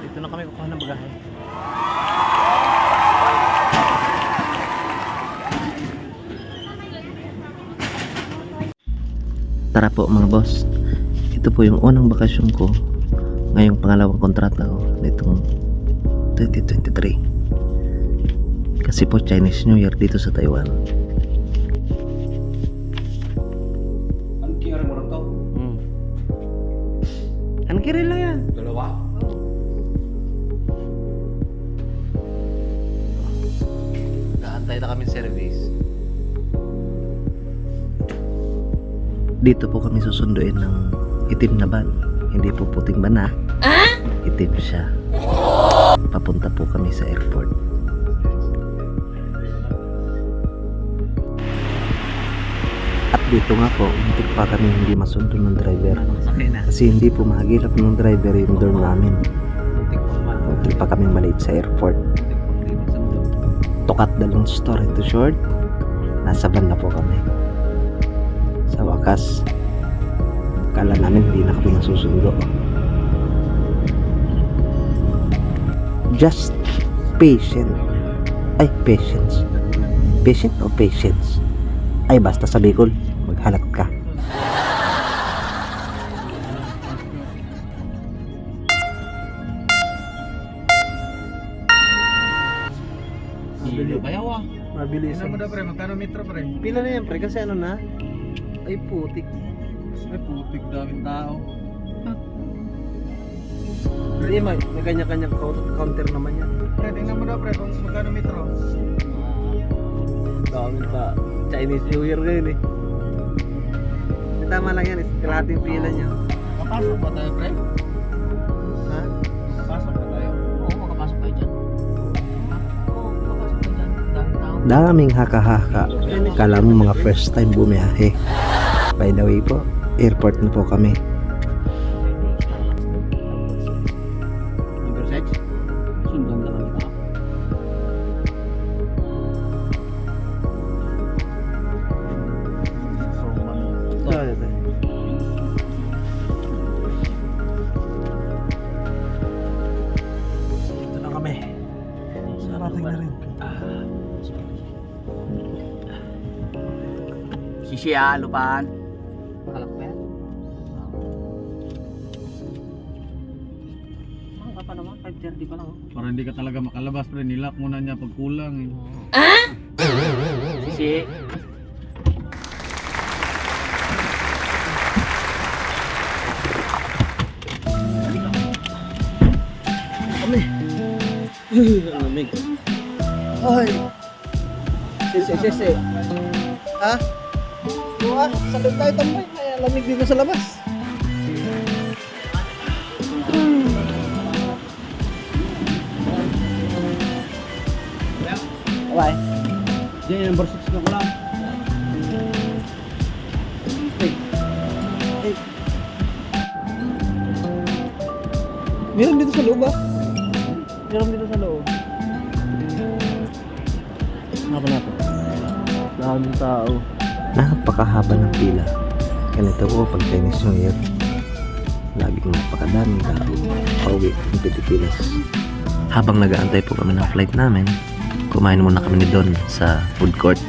Dito na kami kukuha ng bagahe. Tara po mga boss. Ito po yung unang bakasyon ko ngayong pangalawang kontrata ko nitong 2023. Kasi po Chinese New Year dito sa Taiwan. Ang kira mo lang to? Ang kiri lang yan. Dalawa? Naantay na kami service. Dito po kami susunduin ng itim na van. Hindi po puting van na. Itim siya. Papunta po kami sa airport. At dito nga po, muntik pa kami hindi masundo ng driver. Kasi hindi po mahagilap ng driver yung dorm namin. Muntik pa kami malate sa airport. To cut the long story to short, nasa van na po kami. Sa wakas, kala namin hindi na kami masusundo. Just patient. Ay, patience. Patient o patience? Ay, basta sa Bicol, maghalat ka. Bayaw ah. Mabilis. Ano mo daw pre? Magkano metro pre? Pila na yan, pre? Kasi ano na? Ay, putik. Ay putik, daming tao. Hindi, may kanya-kanyang counter naman yan. Pre, tingnan mo daw pre kung magkano metro. Dami pa. Chinese New Year ngayon eh. Tama lang yan, kalahating pila niya. Makapasok ba tayo pre? Ha? Makapasok ba tayo? Oo, makapasok tayo dyan. Oo, makapasok tayo dyan. Daming tao. Daming haka-haka. Kala mo mga first time bumiyahe. By the way po, airport na po kami. Number 6? Sundan na kami tao. Ito na kami. Sarating na rin. Sisi ah, lupan. Kalak pa yan? Ang pa naman, 5:30 pa lang. Para hindi ka talaga makalabas pre, nilak muna niya pag kulang eh. Sisi. Kami. Ang lamig. Hoy. Sisi. Ha? Buha, sa loob tayo tambay. Kaya lamig dito sa labas. Bye. Diyan, number 6 na ko lang. Hey. Meron dito sa loob ah. Meron dito sa loob. Apa na ito? Daming tao. Napakahaba ng pila. Ganito po pag Chinese New Year. Laging napakadaming tao. Pauwi ng Pilipinas. Habang nag-aantay po kami ng flight namin, kumain muna kami ni Don sa food court.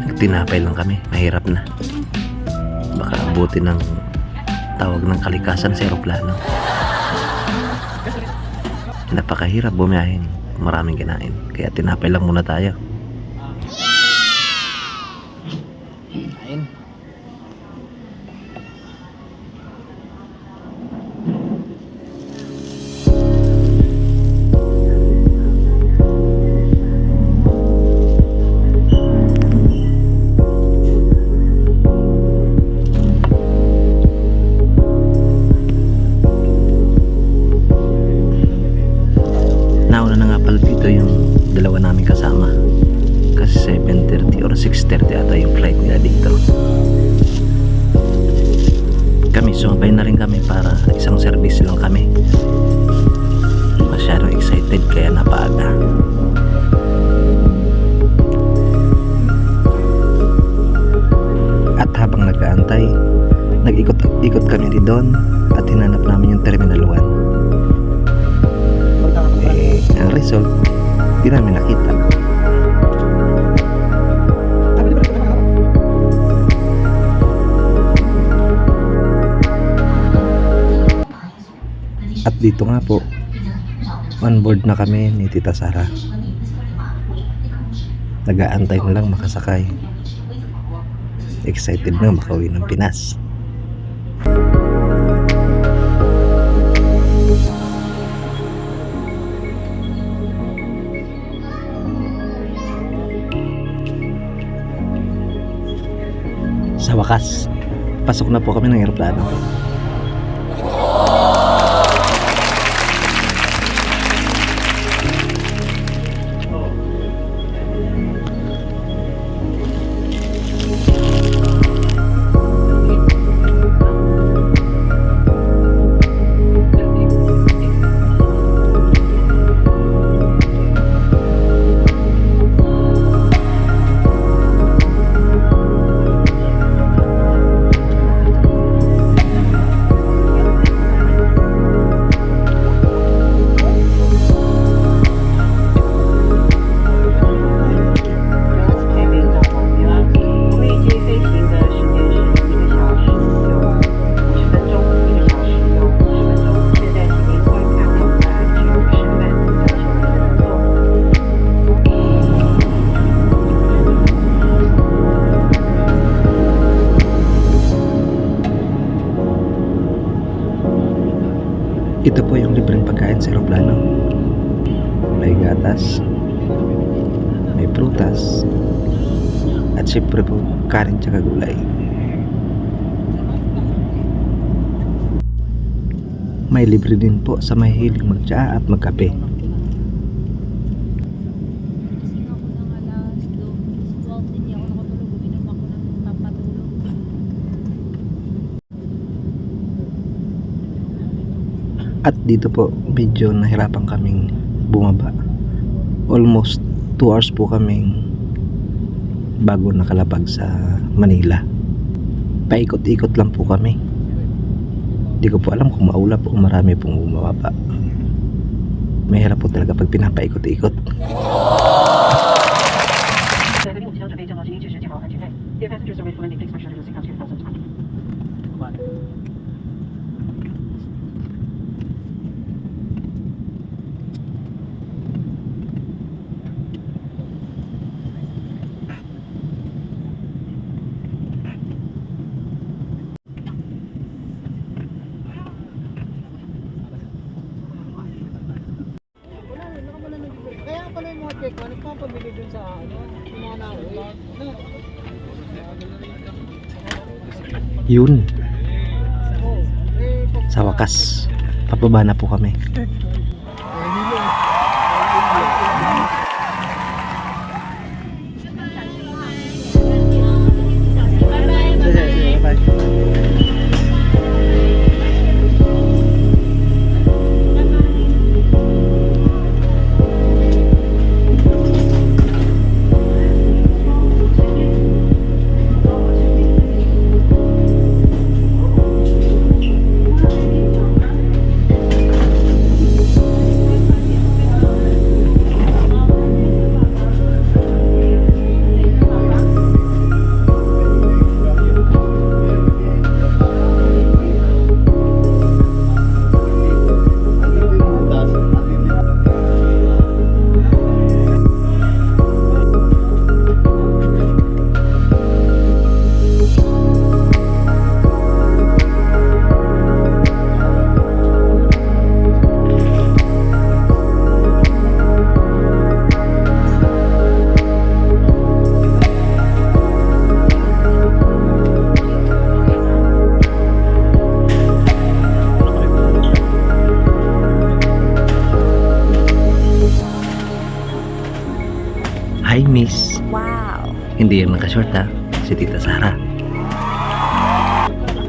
Nagtinapay lang kami, mahirap na. Baka abutin ng tawag ng kalikasan sa aeroplano. Napakahirap bumiyahin, maraming kinain. Kaya tinapay lang muna tayo. Kain. Nauna na nga pala dito yung dalawa namin kasama. Kasi 7:30 or 6:30 ata yung flight nila dito. Kami, sumabay na rin kami para isang service lang kami. Masyadong excited kaya napaaga. At habang nag-aantay, Nag-ikot kami di doon at hinanap namin yung Terminal 1. Ang result, di namin nakita. At dito nga po, on board na kami ni Tita Sara. Nag-aantay na lang makasakay. Excited na makauwi ng Pinas. Sa wakas, pasok na po kami ng eroplano. Ito po yung libreng pagkain sa eroplano. May gatas, may prutas, at syempre po kanin tsaka gulay. May libre din po sa mahilig magtsaa at magkape. Gising ako ng alas 12, hindi ako nakatulog, uminom ako ng papatulog. At dito po medyo nahirapan kaming bumaba. Almost 2 hours po kaming bago nakalapag sa Manila. Paikot-ikot lang po kami. Hindi ko po alam kung maulap o marami pong bumababa. Mahirap po talaga pag pinapaikot-ikot. Kaya pala yung mga check, nagpapabili dun sa yung mga naulan. Yun. Sa wakas, papaba na po kami. Hi Miss. Wow! Hindi yan nakashort ha. Si Tita Sara.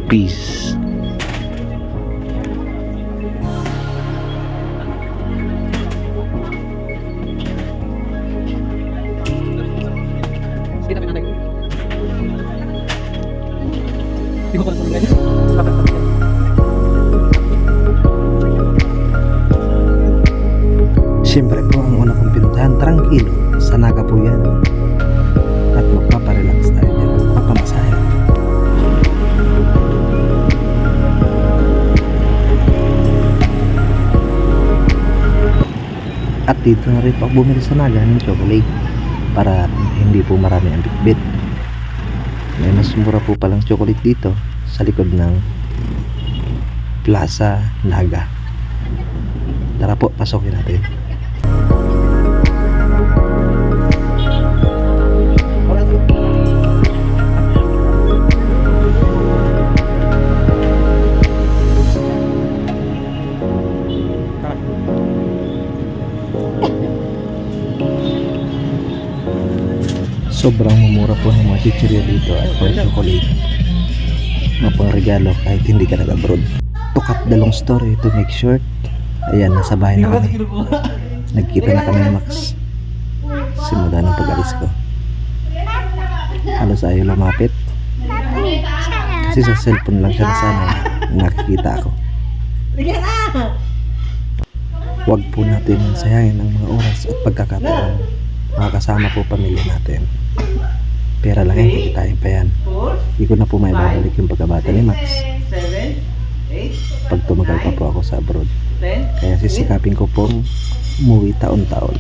Peace. Hindi ko pala ganyan. Siyempre po, ang una kong pinuntahan, tranquilo. Sa Naga po yan. At magpaparelax tayo dyan. Magpapamasahe. At dito na rin po ako bumili sa Naga ng chocolate para hindi po marami ang bitbit. May mas mura po palang chocolate dito sa likod ng Plaza Naga. Tara po, pasokin natin. Sobrang mumura po ng mga chichirya dito at for chocolate. Mapang-regalo kahit hindi ka nag-abroad. To cut the long story to make short, ayan, nasa bahay na kami. Nagkita na kami ni Max. Simula ng pag-alis ko. Halos ayaw lumapit. Kasi sa cellphone lang siya nasana. Nakikita ako. Huwag po natin sayangin ang mga oras at pagkakataon. Makakasama po pamilya natin. Pera lang yan, kikitain pa yan. Hindi ko na po may babalik yung pagkabata ni Max. Pag tumagal pa po ako sa abroad. Kaya sisikapin ko pong umuwi taon-taon.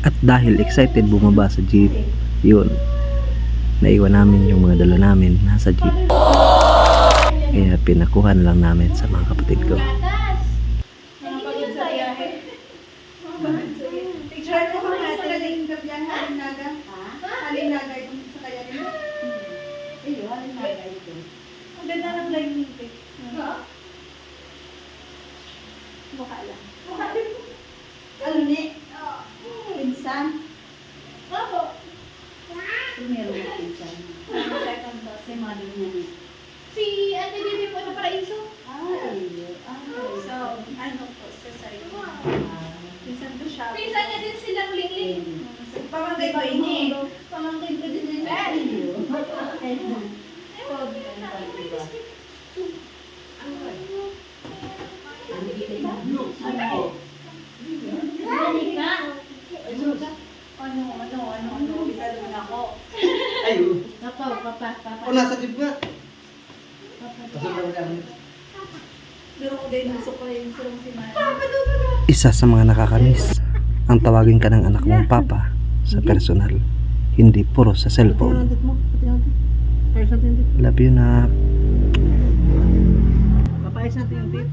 At dahil excited bumaba sa jeep, yun, naiwan namin yung mga dala namin nasa jeep. Kaya pinakuhan lang namin sa mga kapatid ko. Picture ko kung natin yung gabihan Haling Naga. Haling Naga yung sa kaya nila. Iyo, Haling Naga ito. Ang ganda ng line nito. Mukha lang. Ano ni? Pinsan? Opo. Meron na pinsan. Second boss, si Mali niya ni. Si Ate Bibi po na Paraiso. Iyo. So, ano po, sa sa'yo? Pinsan ko siya. Pinsan niya din silang Lingling. Pamangkay ko ini. Pamangkin ko din nila. Iyo. Ano, bisado mo na ako. Ayo. Papa. O nasa jeep nga. Pasok na lang. Duro ko din gusto ko yung surong si Mara. Isa sa mga nakakamiss ang tawagin ka ng anak mong papa sa personal, hindi puro sa cellphone. Love you na. Papayos natin yung tip.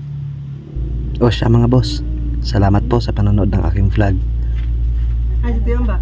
O siya mga boss, salamat po sa panonood ng aking vlog. Ay, dito yan ba?